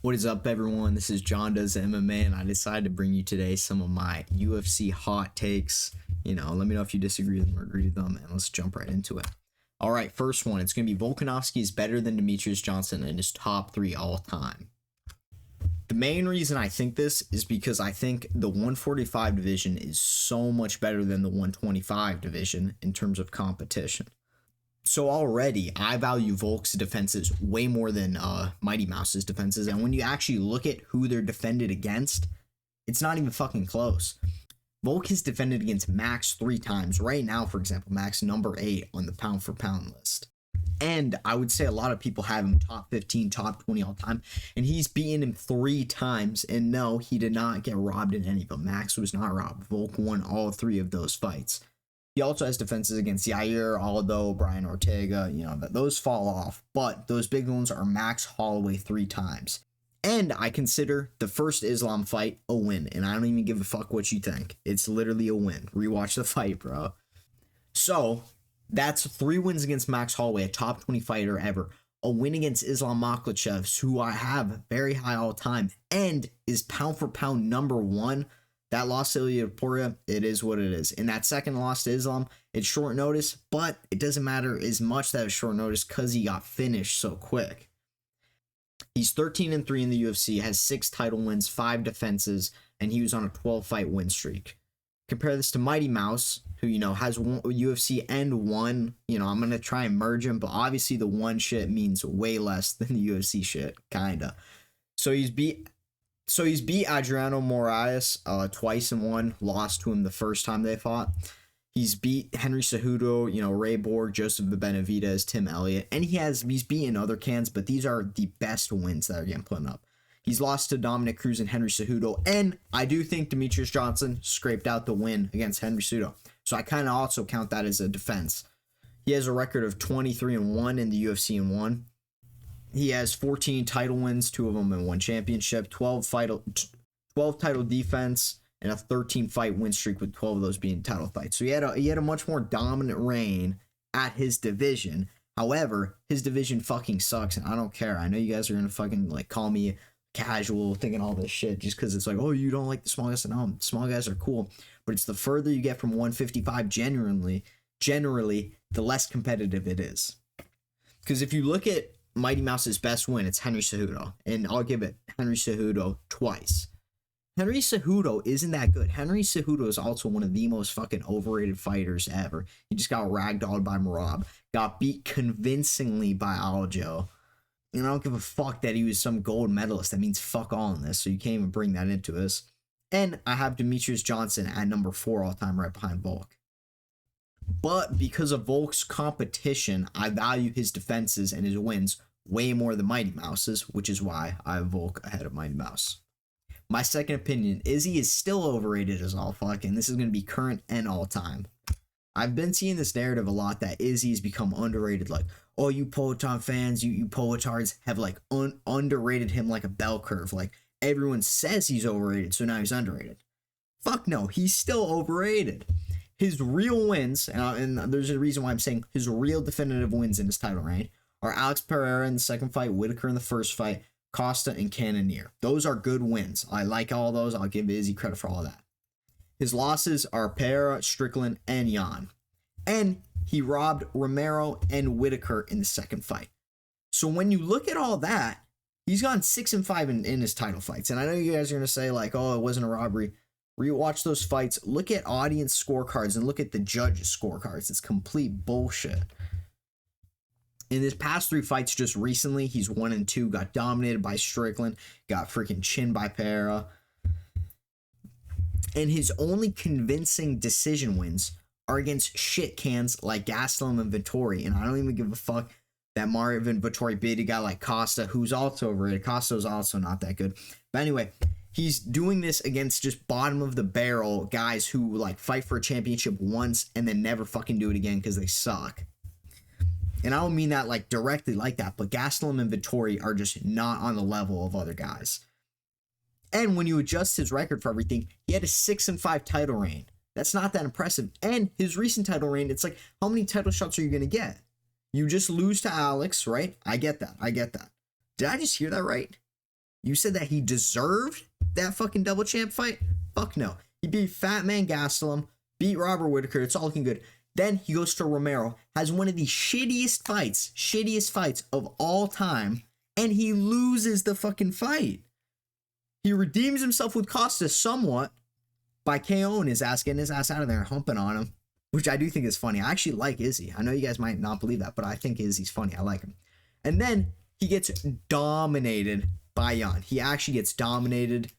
What is up, everyone? This is John Does MMA, and I decided to bring you today some of my UFC hot takes. Let me know if you disagree with them or agree with them, and let's jump right into it. All right, first one. It's going to be Volkanovski is better than Demetrius Johnson in his top 3 all time. The main reason I think this is because I think the 145 division is so much better than the 125 division in terms of competition. So already, I value Volk's defenses way more than Mighty Mouse's defenses. And when you actually look at who they're defended against, it's not even fucking close. Volk has defended against Max 3 times. Right now, for example, Max number 8 on the pound for pound list. And I would say a lot of people have him top 15, top 20 all time. And he's beaten him 3 times. And no, he did not get robbed in any of them. Max was not robbed. Volk won all 3 of those fights. He also has defenses against Yair, Aldo, Brian Ortega, those fall off. But those big ones are Max Holloway 3 times. And I consider the first Islam fight a win. And I don't even give a fuck what you think. It's literally a win. Rewatch the fight, bro. So that's 3 wins against Max Holloway, a top 20 fighter ever. A win against Islam Makhachev, who I have very high all time. And is pound for pound number 1. That loss to Ilya Topuria, it is what it is. And that second loss to Islam, it's short notice, but it doesn't matter as much that it's short notice because he got finished so quick. He's 13-3 in the UFC, has 6 title wins, 5 defenses, and he was on a 12-fight win streak. Compare this to Mighty Mouse, who, has one UFC and 1. I'm going to try and merge him, but obviously the 1 shit means way less than the UFC shit, kinda. So he's beat Adriano Moraes twice and 1, lost to him the first time they fought. He's beat Henry Cejudo, Ray Borg, Joseph Benavidez, Tim Elliott, and he's beaten other cans, but these are the best wins that are getting put up. He's lost to Dominic Cruz and Henry Cejudo, and I do think Demetrius Johnson scraped out the win against Henry Cejudo, so I kind of also count that as a defense. He has a record of 23-1 in the UFC and 1. He has 14 title wins, 2 of them in 1 championship, 12 title defense, and a 13-fight win streak with 12 of those being title fights. So he had a much more dominant reign at his division. However, his division fucking sucks, and I don't care. I know you guys are gonna fucking call me casual, thinking all this shit just because it's oh, you don't like the small guys. No, small guys are cool, but it's the further you get from 155, generally, the less competitive it is. Because if you look at Mighty Mouse's best win, it's Henry Cejudo, and I'll give it Henry Cejudo twice. Henry Cejudo isn't that good. Henry Cejudo is also one of the most fucking overrated fighters ever. He just got ragdolled by Merab, got beat convincingly by Aljo, and I don't give a fuck that he was some gold medalist. That means fuck all in this, so you can't even bring that into this. And I have Demetrius Johnson at number 4 all time, right behind Volk. But because of Volk's competition, I value his defenses and his wins way more than Mighty Mouse's, which is why I have Volk ahead of Mighty Mouse. My second opinion, Izzy is still overrated as all fuck, and this is going to be current and all time. I've been seeing this narrative a lot that Izzy has become underrated, oh, you Poetan fans, you Poetards have underrated him like a bell curve. Everyone says he's overrated, so now he's underrated. Fuck no, he's still overrated. His real wins, and there's a reason why I'm saying his real definitive wins in his title reign, are Alex Pereira in the second fight, Whitaker in the first fight, Costa and Cannonier. Those are good wins. I like all those. I'll give Izzy credit for all that. His losses are Pereira, Strickland, and Jan. And he robbed Romero and Whitaker in the second fight. So when you look at all that, he's gone 6-5 in his title fights. And I know you guys are going to say oh, it wasn't a robbery. Rewatch those fights. Look at audience scorecards and look at the judges' scorecards. It's complete bullshit. In his past 3 fights just recently, he's 1-2, got dominated by Strickland, got freaking chinned by Pereira. And his only convincing decision wins are against shit cans like Gastelum and Vettori. And I don't even give a fuck that Marvin Vettori beat a guy like Costa, who's also overrated. Costa's also not that good. But anyway, he's doing this against just bottom of the barrel guys who fight for a championship once and then never fucking do it again because they suck. And I don't mean that directly like that, but Gastelum and Vettori are just not on the level of other guys. And when you adjust his record for everything, he had a 6-5 title reign. That's not that impressive. And his recent title reign, it's how many title shots are you going to get? You just lose to Alex, right? I get that. Did I just hear that right? You said that he deserved that fucking double champ fight? Fuck no. He beat Fat Man Gastelum, beat Robert Whittaker. It's all looking good. Then he goes to Romero, has one of the shittiest fights of all time, and he loses the fucking fight. He redeems himself with Costa somewhat by KOing his ass, getting his ass out of there and humping on him, which I do think is funny. I actually like Izzy. I know you guys might not believe that, but I think Izzy's funny. I like him. And then he gets dominated by Jan. He actually gets dominated.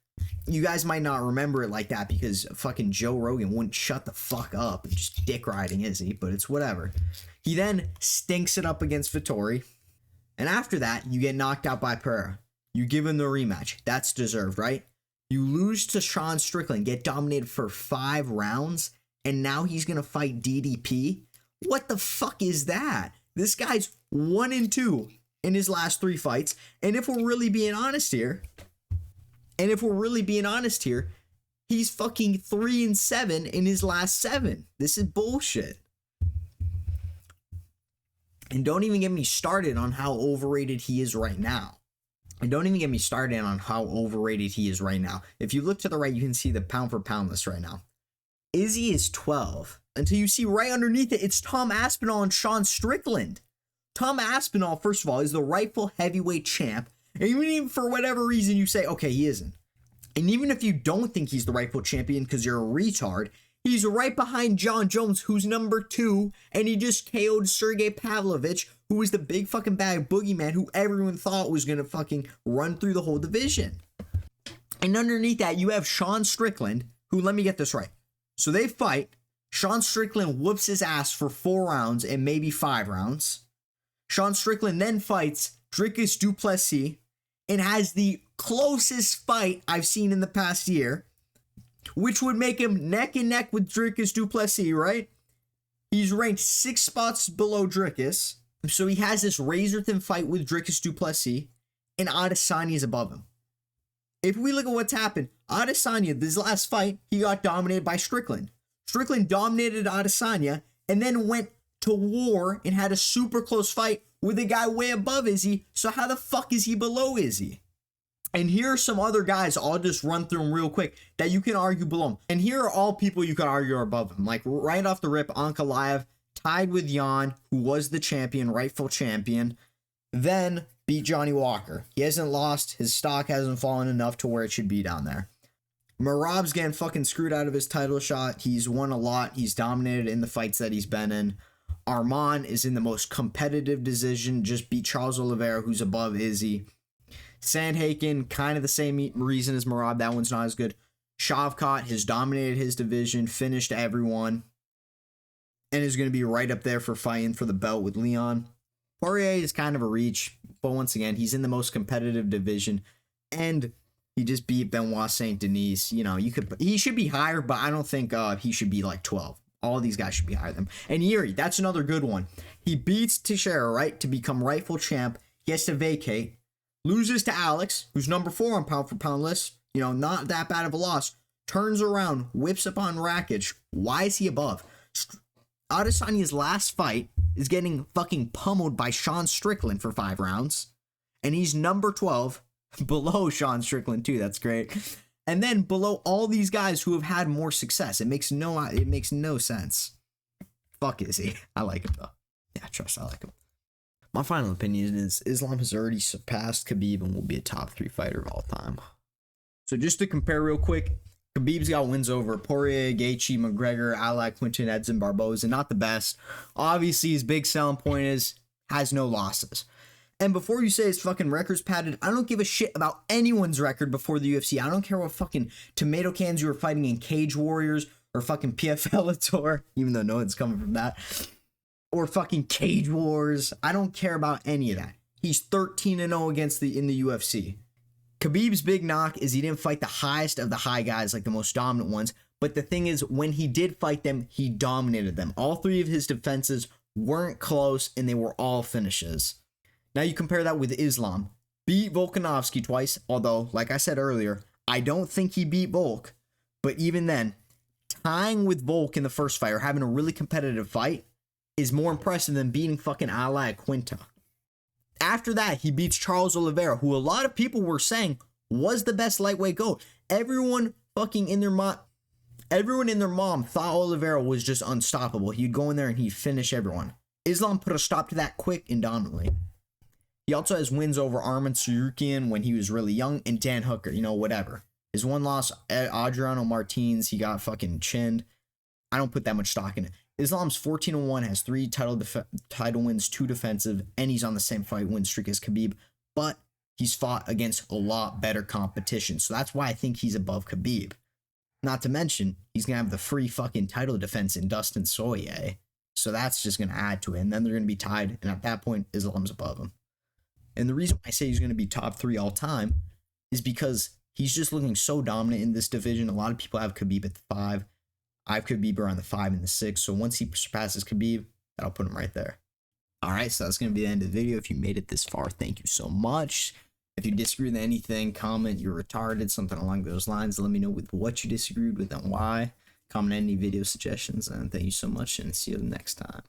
You guys might not remember it like that because fucking Joe Rogan wouldn't shut the fuck up and just dick riding Izzy, but it's whatever. He then stinks it up against Vettori. And after that, you get knocked out by Pereira. You give him the rematch. That's deserved, right? You lose to Sean Strickland, get dominated for 5 rounds, and now he's going to fight DDP? What the fuck is that? This guy's 1-2 in his last 3 fights. And if we're really being honest here, he's fucking 3-7 in his last 7. This is bullshit. And don't even get me started on how overrated he is right now. If you look to the right, you can see the pound for pound list right now. Izzy is 12. Until you see right underneath it, it's Tom Aspinall and Sean Strickland. Tom Aspinall, first of all, is the rightful heavyweight champ. And even for whatever reason you say, okay, he isn't. And even if you don't think he's the rightful champion because you're a retard, he's right behind John Jones, who's number 2, and he just KO'd Sergey Pavlovich, who was the big fucking bad boogeyman who everyone thought was going to fucking run through the whole division. And underneath that, you have Sean Strickland, who, let me get this right. So they fight. Sean Strickland whoops his ass for 4 rounds and maybe 5 rounds. Sean Strickland then fights Dricus du Plessis and has the closest fight I've seen in the past year, which would make him neck and neck with Dricus du Plessis, right? He's ranked 6 spots below Dricus, so he has this razor-thin fight with Dricus du Plessis, and Adesanya is above him. If we look at what's happened, Adesanya, this last fight, he got dominated by Strickland. Strickland dominated Adesanya, and then went to war and had a super close fight with a guy way above Izzy, so how the fuck is he below Izzy? And here are some other guys, I'll just run through them real quick, that you can argue below him. And here are all people you can argue are above him. Like right off the rip, Ankalaev tied with Jan, who was the champion, rightful champion, then beat Johnny Walker. He hasn't lost, his stock hasn't fallen enough to where it should be down there. Merab's getting fucking screwed out of his title shot. He's won a lot. He's dominated in the fights that he's been in. Arman is in the most competitive division, just beat Charles Oliveira, who's above Izzy. Sandhagen, kind of the same reason as Merab. That one's not as good. Shavkat has dominated his division, finished everyone, and is going to be right up there for fighting for the belt with Leon. Poirier is kind of a reach, but once again, he's in the most competitive division, and he just beat Benoit Saint Denis. You know, he should be higher, but I don't think he should be like 12. All these guys should be higher than him. And Yuri, that's another good one. He beats Teixeira, right, to become rightful champ. He has to vacate. Loses to Alex, who's number 4 on pound for pound list. You know, not that bad of a loss. Turns around, whips up on Rakic. Why is he above? Adesanya's last fight is getting fucking pummeled by Sean Strickland for 5 rounds. And he's number 12, below Sean Strickland too. That's great. And then below all these guys who have had more success. It makes no sense. Fuck is he? I like him though. Yeah, trust, I like him. My final opinion is Islam has already surpassed Khabib and will be a top 3 fighter of all time. So just to compare real quick, Khabib's got wins over Poirier, Gaethje, McGregor, Ally, Quinton, Edson, Barboza. Not the best. Obviously, his big selling point is has no losses. And before you say his fucking record's padded, I don't give a shit about anyone's record before the UFC. I don't care what fucking tomato cans you were fighting in Cage Warriors or fucking PFL Tour, even though no one's coming from that. Or fucking Cage Wars. I don't care about any of that. He's 13-0 against in the UFC. Khabib's big knock is he didn't fight the highest of the high guys, like the most dominant ones. But the thing is, when he did fight them, he dominated them. All 3 of his defenses weren't close, and they were all finishes. Now you compare that with Islam. Beat Volkanovski twice, although, like I said earlier, I don't think he beat Volk. But even then, tying with Volk in the first fight, or having a really competitive fight, is more impressive than beating fucking Ally Quinta. After that, he beats Charles Oliveira, who a lot of people were saying was the best lightweight GOAT. Everyone in their mom thought Oliveira was just unstoppable. He'd go in there and he'd finish everyone. Islam put a stop to that quick and dominantly. He also has wins over Arman Tsarukyan when he was really young and Dan Hooker, whatever. His one loss at Adriano Martins, he got fucking chinned. I don't put that much stock in it. Islam's 14-1, has 3 title wins, 2 defensive, and he's on the same fight win streak as Khabib, but he's fought against a lot better competition. So that's why I think he's above Khabib. Not to mention, he's going to have the free fucking title defense in Dustin Poirier. So that's just going to add to it. And then they're going to be tied. And at that point, Islam's above him. And the reason I say he's going to be top 3 all time is because he's just looking so dominant in this division. A lot of people have Khabib at the 5. I have Khabib around the 5 and the 6. So once he surpasses Khabib, that'll put him right there. All right, so that's going to be the end of the video. If you made it this far, thank you so much. If you disagree with anything, comment you're retarded, something along those lines. Let me know with what you disagreed with and why. Comment any video suggestions, and thank you so much, and see you next time.